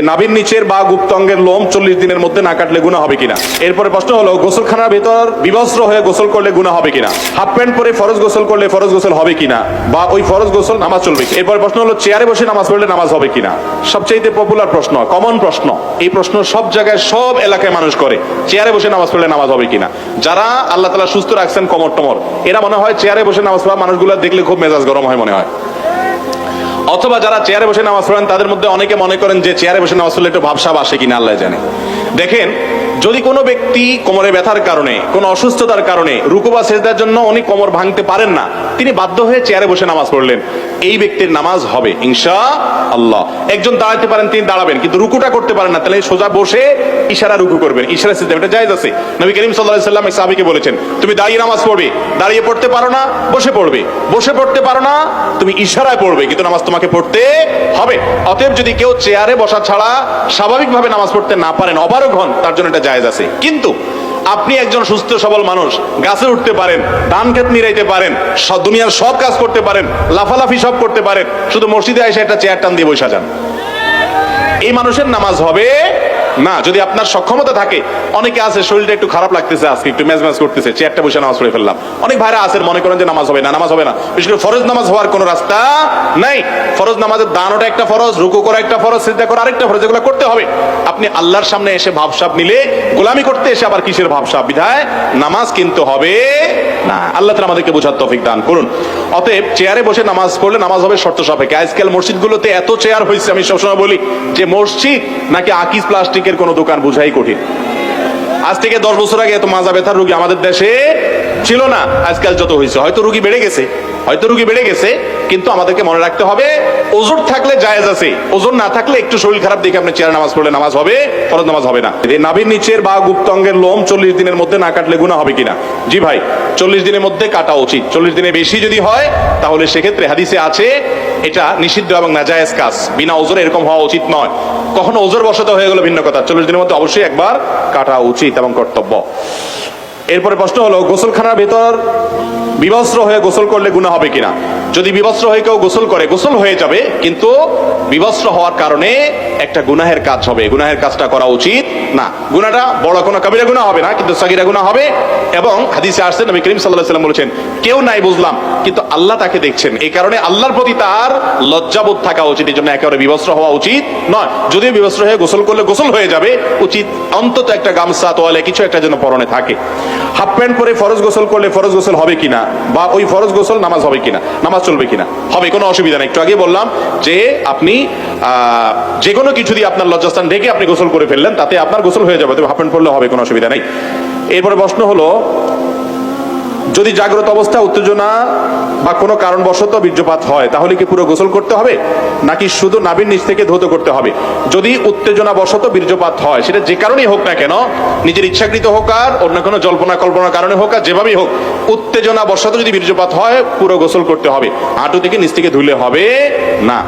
নাভির নিচের বা গুপ্তাঙ্গের লোম 40 দিনের মধ্যে না কাটলে গুনাহ হবে কিনা। এরপরে প্রশ্ন হলো গোসলখানার ভেতর বিবস্ত্র হয়ে গোসল করলে গুনাহ হবে কিনা। হাফ প্যান্ট পরে ফরজ গোসল করলে ফরজ গোসল হবে কিনা, বা ওই ফরজ গোসল নামাজ চলবে। এরপরে প্রশ্ন হলো চেয়ারে বসে নামাজ পড়লে নামাজ হবে কিনা। সবচেয়ে পপুলার প্রশ্ন, কমন প্রশ্ন, এই প্রশ্ন সব জায়গায় সব এলাকায় মানুষ করে, চেয়ারে বসে নামাজ পড়লে নামাজ হবে কিনা। যারা আল্লাহ তাআলা সুস্থ রাখছেন কমর টমর, এরা মনে হয় চেয়ারে বসে নামাজ পড়া মানুষগুলো দেখলে খুব মেজাজ গরম হয় মনে হয়। অথবা যারা চেয়ারে বসে নামাজ পড়েন তাদের মধ্যে অনেকে মনে করেন যে চেয়ারে বসে নামাজ পড়লে একটু ভাবসাব আসে কিনা আল্লাহ জানে। দেখেন, যদি কোনো ব্যক্তি কোমরে ব্যথার কারণে, কোনো অসুস্থতার কারণে রুকু বা সিজদার জন্য উনি কোমর ভাঙতে পারেন না, তিনি বাধ্য হয়ে চেয়ারে বসে নামাজ পড়লেন, এই ব্যক্তির নামাজ হবে ইনশাআল্লাহ। একজন দাঁড়াতে পারেন, তিনি দাঁড়াবেন, কিন্তু রুকুটা করতে পারেন না, তাহলে সোজা বসে ইশারা রুকু করবেন, ইশারা সিজদা, এটা জায়েজ আছে। নবী করিম সাল্লাল্লাহু আলাইহি ওয়াসাল্লাম এক সাহাবীকে বলেছেন, তুমি দাঁড়িয়ে নামাজ পড়বে, দাঁড়িয়ে পড়তে পারো না বসে পড়বে, বসে পড়তে পারো না তুমি ইশারায় পড়বে, কিন্তু নামাজ তোমাকে পড়তে হবে। অতএব যদি কেউ চেয়ারে বসা ছাড়া স্বাভাবিকভাবে নামাজ পড়তে না পারেন, অপারগ হন, তার জন্য এটা জায়েজ আছে। কিন্তু আপনি একজন সুস্থ সবল মানুষ, গাছে উঠতে পারেন, ধান ক্ষেত নিরাইতে পারেন, দুনিয়ার সব কাজ করতে পারেন, লাফালাফি সব করতে পারেন, শুধু মসজিদে এসে একটা চেয়ার টান দিয়ে বসে যান, এই মানুষের নামাজ হবে না। যদি আপনার সক্ষমতা থাকে, অনেকে আছে শরীরটা একটু খারাপ লাগতেছে, আজকে একটু ম্যাজ করতেছে, চেয়ারটা বসে নামাজ পড়ে ফেললাম। অনেক ভাইরা আছেন মনে করেন যে নামাজ হবে না, নামাজ হবে না। বিশেষ করে ফরজ নামাজ হওয়ার কোনো রাস্তা নাই। ফরজ নামাজের দানোটা একটা ফরজ, রুকু করা একটা ফরজ, সিজদা করা আরেকটা ফরজ, এগুলো করতে হবে। আপনি আল্লাহর সামনে এসে ভাবসাব নিলে, গোলামি করতে এসে আবার কিসের ভাবসাব, বিধায় নামাজ কিন্তু হবে না। আল্লাহ তাআলা আমাদেরকে বোঝার তৌফিক দান করুন। অতএব চেয়ারে বসে নামাজ পড়লে নামাজ হবে শর্ত সাপেক্ষে। আজকাল মসজিদগুলোতে এত চেয়ার হয়েছে, আমি সবসময় বলি যে মসজিদ নাকি আকিস প্লাস্টিকের কোনো দোকান বোঝাই কঠিন। আজ থেকে 10 বছর আগে এত মাজা ব্যথার রোগী আমাদের দেশে ছিল না, আজকাল যত হয়েছে। হয়তো রোগী বেড়ে গেছে, কিন্তু আমাদেরকে মনে রাখতে হবে ওজোর থাকলে জায়েজ আছে, ওজোর না থাকলে একটু শরীর খারাপ দেখে আপনি চেয়ারে নামাজ পড়লে নামাজ হবে, ফরজ নামাজ হবে না। নাভির নিচের বা গুপ্তাঙ্গের লোম 40 দিনের মধ্যে না কাটলে গুনাহ হবে কিনা। জি ভাই, 40 দিনের মধ্যে কাটা উচিত। 40 দিনের বেশি যদি হয় তাহলে সেক্ষেত্রে হাদিসে আছে এটা নিষিদ্ধ এবং নাজায়েজ কাজ, বিনা ওজোরে এরকম হওয়া উচিত নয়। কখনো ওজোর বশত হয়ে গেল ভিন্ন কথা, 40 দিনের মধ্যে অবশ্যই একবার কাটা উচিত এবং কর্তব্য। এরপরে প্রশ্ন হলো গোসলখানার ভেতর বিবস্ত্র হয়ে গোসল করলে গুনাহ হবে কিনা। যদি বিবস্ত্র হয়ে কেউ গোসল করে, গোসল হয়ে যাবে, কিন্তু বিবস্ত্র হওয়ার কারণে একটা গুনাহের কাজ হবে, গুনাহের কাজটা করা উচিত না। গুনাহটা বড় কোনো কবিরা গুনাহ হবে না, কিন্তু সাগীরা গুনাহ হবে। এবং হাদিসে আসছে নবী করিম সাল্লাল্লাহু আলাইহি ওয়াসাল্লাম বলেছেন, কেউ নাই বুঝলাম কিন্তু আল্লাহ তাকে দেখছেন, এই কারণে আল্লাহর প্রতি তার লজ্জাবোধ থাকা উচিত, এই জন্য একেবারে বিবস্ত্র হওয়া উচিত নয়। যদিও বিবস্ত্র হয়ে গোসল করলে গোসল হয়ে যাবে, উচিত অন্তত একটা গামছা, তোয়ালে কিছু একটা যেন পরনে থাকে। হাফ প্যান্ট পরে ফরজ গোসল করলে ফরজ গোসল হবে কিনা, বা ওই ফরজ গোসল নামাজ হবে কিনা, নামাজ চলবে কিনা। হবে, কোনো অসুবিধা নেই। একটু আগে বললাম যে আপনি যে কোনো কিছু দিয়ে আপনার লজ্জাস্থান ঢেকে আপনি গোসল করে ফেললেন, তাতে আপনার গোসল হয়ে যাবে, তবে হাফ প্যান্ট পরলে হবে, কোনো অসুবিধা নেই। এরপরে প্রশ্ন হলো, যদি জাগ্রত অবস্থা উত্তেজনা বা কোনো কারণবশত বীর্যপাত হয় তাহলে কি পুরো গোসল করতে হবে, নাকি শুধু নাভির নিচ থেকে ধৌত করতে হবে। যদি উত্তেজনা বশত বীর্যপাত হয়, সেটা যে কারণেই হোক না কেন, নিজের ইচ্ছাকৃত হোক আর অন্য কোনো জল্পনা কল্পনার কারণে হোক আর যেভাবেই হোক, উত্তেজনা বশত যদি বীর্যপাত হয় পুরো গোসল করতে হবে, হাঁটু থেকে নিচ থেকে ধুলে হবে না।